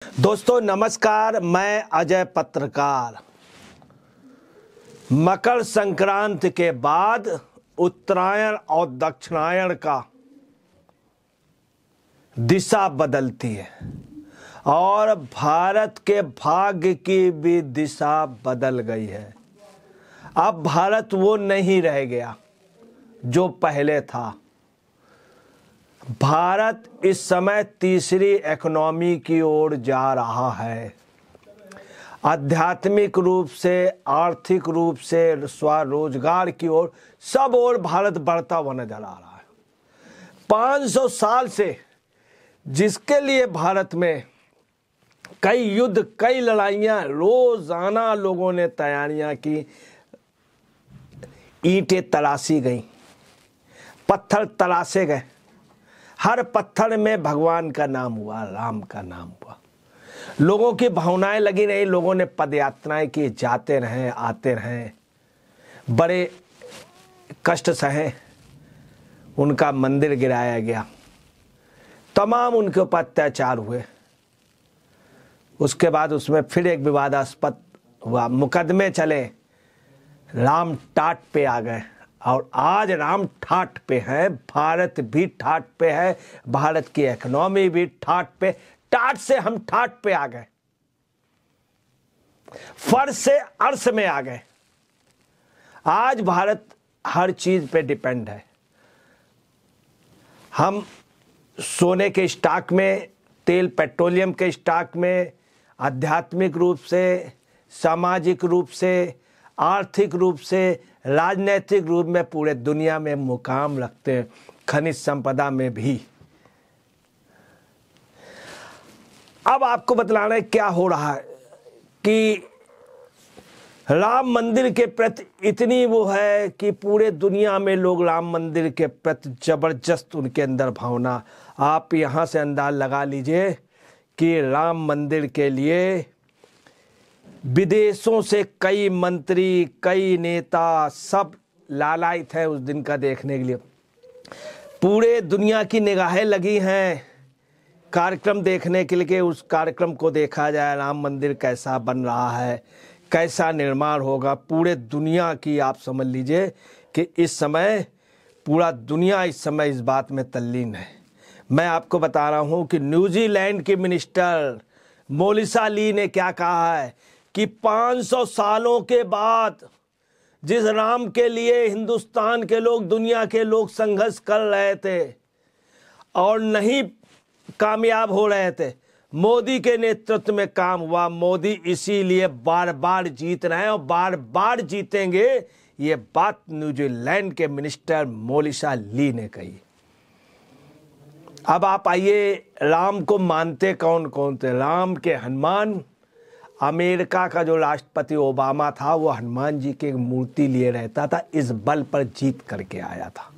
दोस्तों नमस्कार, मैं अजय पत्रकार। मकर संक्रांति के बाद उत्तरायण और दक्षिणायन का दिशा बदलती है और भारत के भाग्य की भी दिशा बदल गई है। अब भारत वो नहीं रह गया जो पहले था। भारत इस समय तीसरी इकोनॉमी की ओर जा रहा है। आध्यात्मिक रूप से, आर्थिक रूप से, स्वरोजगार की ओर, सब ओर भारत बढ़ता हुआ नजर आ रहा है। 500 साल से जिसके लिए भारत में कई युद्ध, कई लड़ाइयां, रोजाना लोगों ने तैयारियां की, ईंटें तराशी गई, पत्थर तराशे गए, हर पत्थर में भगवान का नाम हुआ, राम का नाम हुआ, लोगों की भावनाएं लगी रही, लोगों ने पदयात्राएं की, जाते रहे, आते रहे, बड़े कष्ट सहे, उनका मंदिर गिराया गया, तमाम उनके ऊपर अत्याचार हुए। उसके बाद उसमें फिर एक विवादास्पद हुआ, मुकदमे चले, राम टाट पे आ गए और आज राम ठाट पे है, भारत भी ठाट पे है, भारत की इकोनॉमी भी ठाट पे, टाट से हम ठाट पे आ गए, फर्श से अर्श में आ गए। आज भारत हर चीज पे डिपेंड है। हम सोने के स्टॉक में, तेल पेट्रोलियम के स्टॉक में, आध्यात्मिक रूप से, सामाजिक रूप से, आर्थिक रूप से, राजनीतिक रूप में पूरे दुनिया में मुकाम रखते हैं, खनिज संपदा में भी। अब आपको बतलाना है क्या हो रहा है कि राम मंदिर के प्रति इतनी वो है कि पूरे दुनिया में लोग राम मंदिर के प्रति जबरदस्त उनके अंदर भावना। आप यहां से अंदाज लगा लीजिए कि राम मंदिर के लिए विदेशों से कई मंत्री, कई नेता सब लालायित हैं उस दिन का देखने के लिए। पूरे दुनिया की निगाहें लगी हैं कार्यक्रम देखने के लिए कि उस कार्यक्रम को देखा जाए, राम मंदिर कैसा बन रहा है, कैसा निर्माण होगा। पूरे दुनिया की आप समझ लीजिए कि इस समय पूरा दुनिया इस समय इस बात में तल्लीन है। मैं आपको बता रहा हूं कि न्यूजीलैंड की मिनिस्टर मोलिसा ली ने क्या कहा है कि 500 सालों के बाद जिस राम के लिए हिंदुस्तान के लोग, दुनिया के लोग संघर्ष कर रहे थे और नहीं कामयाब हो रहे थे, मोदी के नेतृत्व में काम हुआ। मोदी इसीलिए बार बार जीत रहे हैं और बार बार जीतेंगे। ये बात न्यूजीलैंड के मिनिस्टर मोलिसा ली ने कही। अब आप आइए, राम को मानते कौन कौन थे? राम के हनुमान, अमेरिका का जो राष्ट्रपति ओबामा था वो हनुमान जी की मूर्ति लिए रहता था, इस बल पर जीत करके आया था।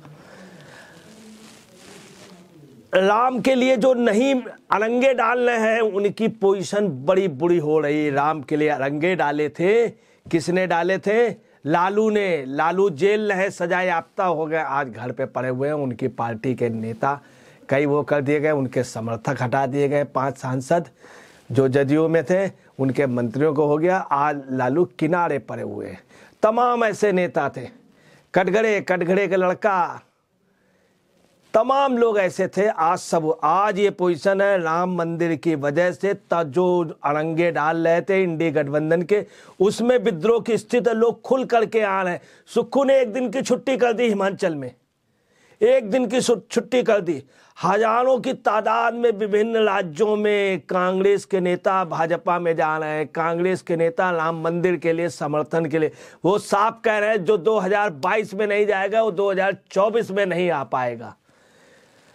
राम के लिए जो नहीं अरंगे डाल रहे हैं उनकी पोजीशन बड़ी बुरी हो रही। राम के लिए अरंगे डाले थे, किसने डाले थे? लालू ने। लालू जेल रहे, सजा याफ्ता हो गए, आज घर पे पड़े हुए हैं। उनकी पार्टी के नेता कई वो कर दिए गए, उनके समर्थक हटा दिए गए। 5 सांसद जो जदयू में थे उनके मंत्रियों को हो गया, आज लालू किनारे पड़े हुए हैं। तमाम ऐसे नेता थे, कटघरे के लड़का, तमाम लोग ऐसे थे। आज ये पोजीशन है राम मंदिर की वजह से। जो अरंगे डाल रहे थे इंडी गठबंधन के, उसमें विद्रोह की स्थिति, लोग खुल करके आ रहे हैं। सुक्खू ने 1 दिन की छुट्टी कर दी, हिमाचल में 1 दिन की छुट्टी कर दी। हजारों की तादाद में विभिन्न राज्यों में कांग्रेस के नेता भाजपा में जा रहे हैं। कांग्रेस के नेता राम मंदिर के लिए समर्थन के लिए वो साफ कह रहे हैं जो 2022 में नहीं जाएगा वो 2024 में नहीं आ पाएगा।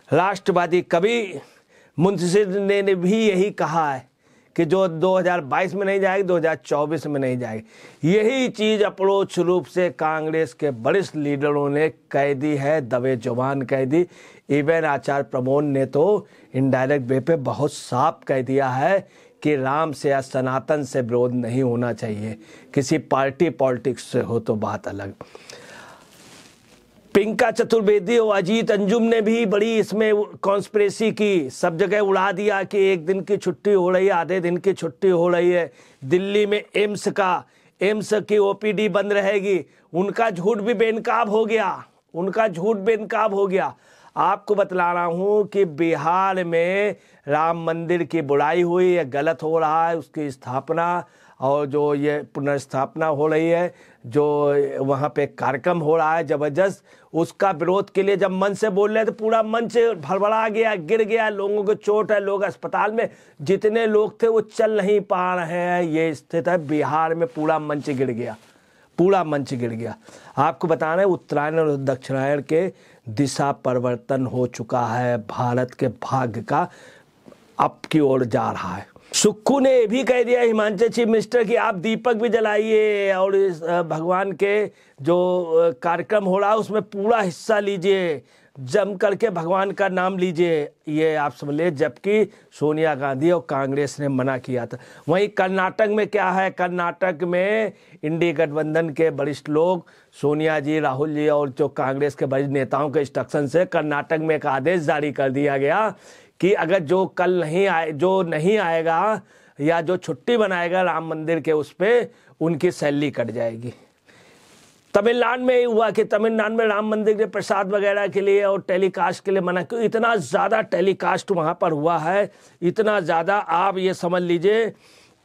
राष्ट्रवादी कवि मुंशी ने भी यही कहा है कि जो 2022 में नहीं जाएगी 2024 में नहीं जाएगी। यही चीज अप्रोच रूप से कांग्रेस के वरिष्ठ लीडरों ने कह दी है, दबे जुबान कह दी। इवन आचार्य प्रमोद ने तो इनडायरेक्ट वे पे बहुत साफ कह दिया है कि राम से या सनातन से विरोध नहीं होना चाहिए, किसी पार्टी पॉलिटिक्स से हो तो बात अलग। प्रियंका चतुर्वेदी और अजीत अंजुम ने भी बड़ी इसमें कॉन्स्पिरेसी की, सब जगह उड़ा दिया कि एक दिन की छुट्टी हो रही है, आधे दिन की छुट्टी हो रही है, दिल्ली में एम्स की ओपीडी बंद रहेगी। उनका झूठ भी बेनकाब हो गया, उनका झूठ बेनकाब हो गया। आपको बतला रहा हूँ कि बिहार में राम मंदिर की बुराई हुई, ये गलत हो रहा है, उसकी स्थापना और जो ये पुनर्स्थापना हो रही है, जो वहाँ पे कार्यक्रम हो रहा है ज़बरदस्त, उसका विरोध के लिए जब मंच से बोल रहे तो पूरा मंच भड़बड़ा गया, गिर गया, लोगों को चोट है, लोग अस्पताल में, जितने लोग थे वो चल नहीं पा रहे हैं। ये स्थिति है बिहार में, पूरा मंच गिर गया, पूरा मंच गिर गया। आपको बताना है उत्तरायण और दक्षिणायन के दिशा परिवर्तन हो चुका है, भारत के भाग्य का अब की ओर जा रहा है। सुक्खू ने ये भी कह दिया हिमाचल चीफ मिनिस्टर कि आप दीपक भी जलाइए और इस भगवान के जो कार्यक्रम हो रहा है उसमें पूरा हिस्सा लीजिए, जम करके भगवान का नाम लीजिए, ये आप समझ लीजिए। जबकि सोनिया गांधी और कांग्रेस ने मना किया था। वहीं कर्नाटक में क्या है, कर्नाटक में इंडी गठबंधन के वरिष्ठ लोग सोनिया जी, राहुल जी और जो कांग्रेस के वरिष्ठ नेताओं के इंस्ट्रक्शन से कर्नाटक में एक आदेश जारी कर दिया गया कि अगर जो कल नहीं आएगा या जो छुट्टी बनाएगा राम मंदिर के, उस पर उनकी सैलरी कट जाएगी। तमिलनाडु में हुआ कि तमिलनाडु में राम मंदिर के प्रसाद वगैरह के लिए और टेलीकास्ट के लिए मना, क्यों इतना ज़्यादा टेलीकास्ट वहाँ पर हुआ है, इतना ज़्यादा। आप ये समझ लीजिए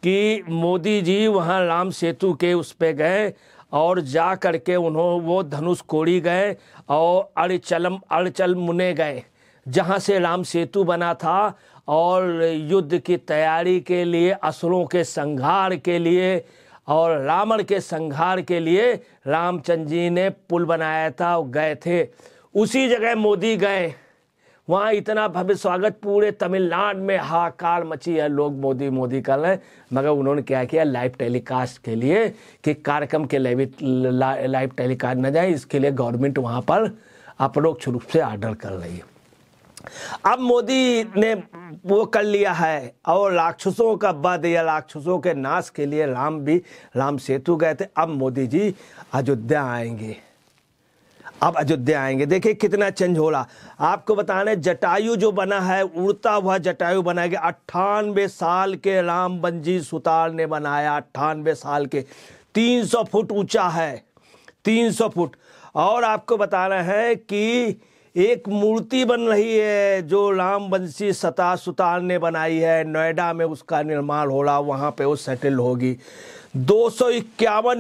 कि मोदी जी वहाँ राम सेतु के उस पे गए और जा करके वो धनुषकोडी गए और अड़चल मुने गए, जहाँ से राम सेतु बना था, और युद्ध की तैयारी के लिए, असुरों के संहार के लिए और रावण के संहार के लिए रामचंद्र जी ने पुल बनाया था और गए थे। उसी जगह मोदी गए, वहाँ इतना भव्य स्वागत, पूरे तमिलनाडु में हाहाकार मची है, लोग मोदी मोदी कर रहे हैं। मगर उन्होंने क्या किया, लाइव टेलीकास्ट के लिए कि कार्यक्रम के लाइव टेलीकास्ट न जाए, इसके लिए गवर्नमेंट वहाँ पर अपरोक्ष रूप से ऑर्डर कर रही है। अब मोदी ने वो कर लिया है और राक्षसों का वध या राक्षसों के नाश के लिए राम सेतु गए थे। अब मोदी जी अयोध्या आएंगे, अब अयोध्या आएंगे। देखिए कितना चेंज हो रहा। आपको बताने जटायु जो बना है, उड़ता हुआ जटायु बना गया, 98 साल के राम बंजी सुतार ने बनाया, 98 साल के, 300 फुट ऊंचा है, 300 फुट। और आपको बताना है कि एक मूर्ति बन रही है जो रामवंशी सुतार ने बनाई है, नोएडा में उसका निर्माण हो रहा, वहाँ पे वो सेटल होगी। 251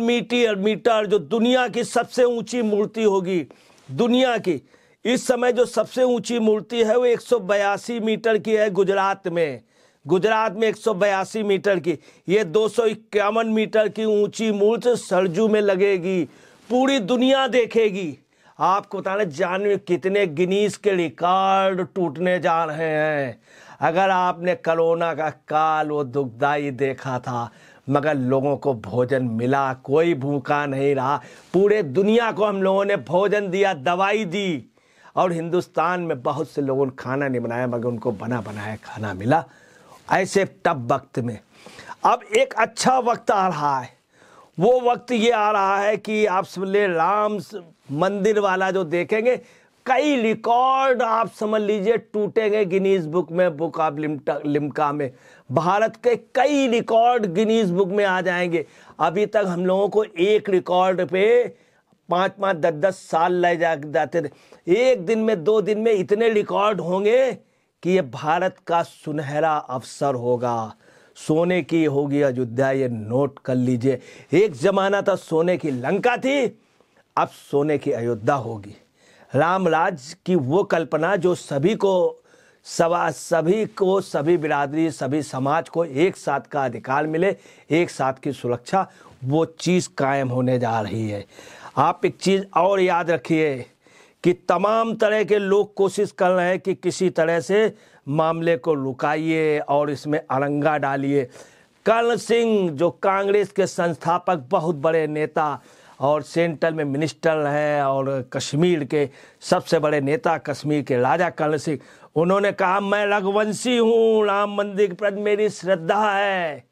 मीटर जो दुनिया की सबसे ऊंची मूर्ति होगी, दुनिया की इस समय जो सबसे ऊंची मूर्ति है वो 182 मीटर की है गुजरात में 182 मीटर की। ये 251 मीटर की ऊंची मूर्ति सरजू में लगेगी, पूरी दुनिया देखेगी। आपको बताना जानवे कितने गिनीज के रिकॉर्ड टूटने जा रहे हैं। अगर आपने कोरोना का काल वो दुखदाई देखा था, मगर लोगों को भोजन मिला, कोई भूखा नहीं रहा। पूरे दुनिया को हम लोगों ने भोजन दिया, दवाई दी, और हिंदुस्तान में बहुत से लोगों ने खाना नहीं बनाया मगर उनको बना बनाया खाना मिला। ऐसे टफ वक्त में अब एक अच्छा वक्त आ रहा है। वो वक्त ये आ रहा है कि आप समझ ले राम मंदिर वाला जो देखेंगे, कई रिकॉर्ड आप समझ लीजिए टूटेंगे गिनीज बुक में, बुक ऑफ लिम्का में। भारत के कई रिकॉर्ड गिनीज बुक में आ जाएंगे। अभी तक हम लोगों को एक रिकॉर्ड पे 5-5, 10-10 साल ले जाते थे। एक दिन में, 2 दिन में इतने रिकॉर्ड होंगे कि ये भारत का सुनहरा अवसर होगा। सोने की होगी अयोध्या, ये नोट कर लीजिए। एक जमाना था सोने की लंका थी, अब सोने की अयोध्या होगी। राम राज की वो कल्पना जो सभी बिरादरी, सभी समाज को एक साथ का अधिकार मिले, एक साथ की सुरक्षा, वो चीज़ कायम होने जा रही है। आप एक चीज़ और याद रखिए कि तमाम तरह के लोग कोशिश कर रहे हैं कि किसी तरह से मामले को रुकाइए और इसमें अड़ंगा डालिए। कर्ण सिंह जो कांग्रेस के संस्थापक, बहुत बड़े नेता और सेंट्रल में मिनिस्टर है और कश्मीर के सबसे बड़े नेता, कश्मीर के राजा कर्ण सिंह, उन्होंने कहा मैं रघुवंशी हूँ, राम मंदिर के प्रति मेरी श्रद्धा है।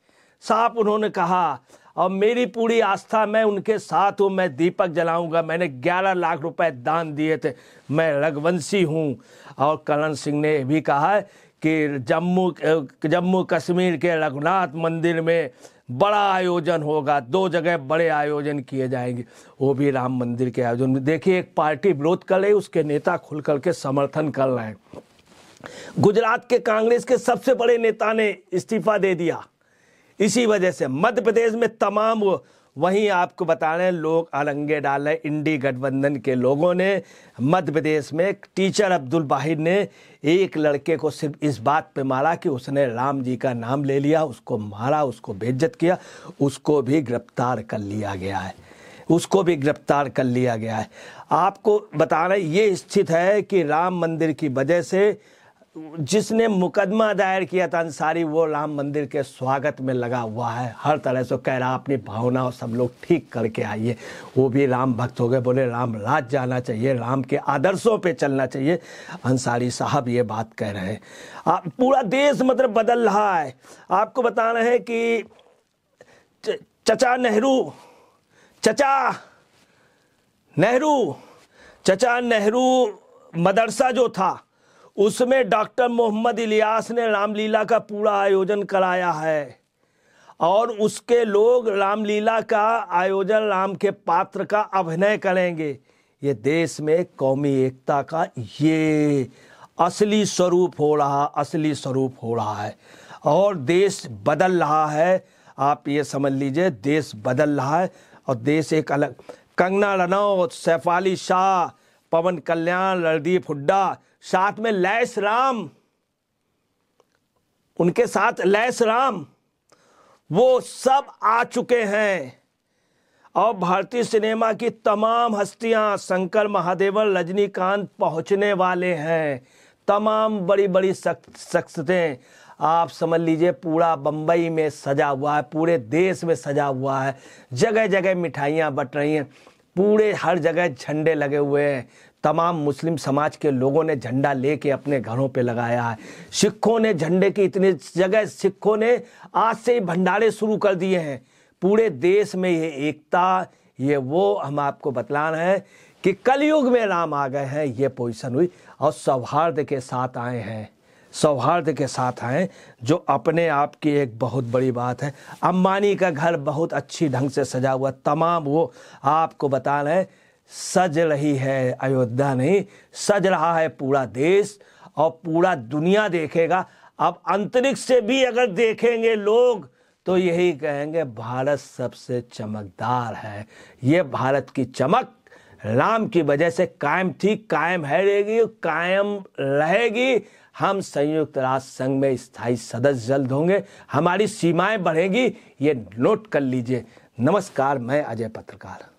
साफ उन्होंने कहा। और मेरी पूरी आस्था, मैं उनके साथ हूँ, मैं दीपक जलाऊंगा। मैंने 11 लाख रुपए दान दिए थे, मैं रघुवंशी हूँ। और करण सिंह ने भी कहा है कि जम्मू कश्मीर के रघुनाथ मंदिर में बड़ा आयोजन होगा, 2 जगह बड़े आयोजन किए जाएंगे, वो भी राम मंदिर के आयोजन में। देखिए, एक पार्टी विरोध कर रही, उसके नेता खुल करके समर्थन कर रहे हैं। गुजरात के कांग्रेस के सबसे बड़े नेता ने इस्तीफा दे दिया इसी वजह से। मध्य प्रदेश में तमाम वहीं आपको बता रहे हैं लोग अरंगे डाले। इंडी गठबंधन के लोगों ने मध्य प्रदेश में टीचर अब्दुल वाहिद ने एक लड़के को सिर्फ इस बात पे मारा कि उसने राम जी का नाम ले लिया, उसको मारा, उसको बेइज्जत किया, उसको भी गिरफ्तार कर लिया गया है, उसको भी गिरफ्तार कर लिया गया है। आपको बता रहे ये स्थिति है कि राम मंदिर की वजह से जिसने मुकदमा दायर किया था अंसारी, वो राम मंदिर के स्वागत में लगा हुआ है, हर तरह से कह रहा अपनी भावनाओं सब लोग ठीक करके आइए। वो भी राम भक्त हो गए, बोले राम राज जाना चाहिए, राम के आदर्शों पे चलना चाहिए। अंसारी साहब ये बात कह रहे हैं। पूरा देश मतलब बदल रहा है। आपको बता रहे हैं कि चचा नेहरू मदरसा जो था उसमें डॉक्टर मोहम्मद इलियास ने रामलीला का पूरा आयोजन कराया है और उसके लोग रामलीला का आयोजन, राम के पात्र का अभिनय करेंगे। ये देश में कौमी एकता का ये असली स्वरूप हो रहा है और देश बदल रहा है। आप ये समझ लीजिए, देश बदल रहा है और देश एक अलग। कंगना रनौत, सैफ अली शाह, पवन कल्याण, रणदीप हुड्डा, साथ में लैस राम, उनके साथ लैस राम, वो सब आ चुके हैं। और भारतीय सिनेमा की तमाम हस्तियां, शंकर महादेवन, रजनीकांत पहुंचने वाले हैं। तमाम बड़ी बड़ी शख्सियतें, आप समझ लीजिए पूरा बम्बई में सजा हुआ है, पूरे देश में सजा हुआ है, जगह जगह मिठाइयाँ बट रही हैं, पूरे हर जगह झंडे लगे हुए हैं। तमाम मुस्लिम समाज के लोगों ने झंडा लेके अपने घरों पे लगाया है। सिखों ने झंडे की इतनी जगह, सिखों ने आज से ही भंडारे शुरू कर दिए हैं। पूरे देश में ये एकता, ये वो हम आपको बतला रहे हैं कि कलयुग में राम आ गए हैं, ये पोजीशन हुई। और सौहार्द के साथ आए हैं, सौहार्द के साथ आए, जो अपने आप की एक बहुत बड़ी बात है। अंबानी का घर बहुत अच्छी ढंग से सजा हुआ, तमाम वो आपको बता रहे हैं। सज रही है अयोध्या, नहीं सज रहा है पूरा देश और पूरा दुनिया देखेगा। अब अंतरिक्ष से भी अगर देखेंगे लोग तो यही कहेंगे भारत सबसे चमकदार है। ये भारत की चमक राम की वजह से कायम थी, कायम है, रहेगी, कायम रहेगी। हम संयुक्त राष्ट्र संघ में स्थायी सदस्य जल्द होंगे, हमारी सीमाएं बढ़ेगी, ये नोट कर लीजिए। नमस्कार, मैं अजय पत्रकार।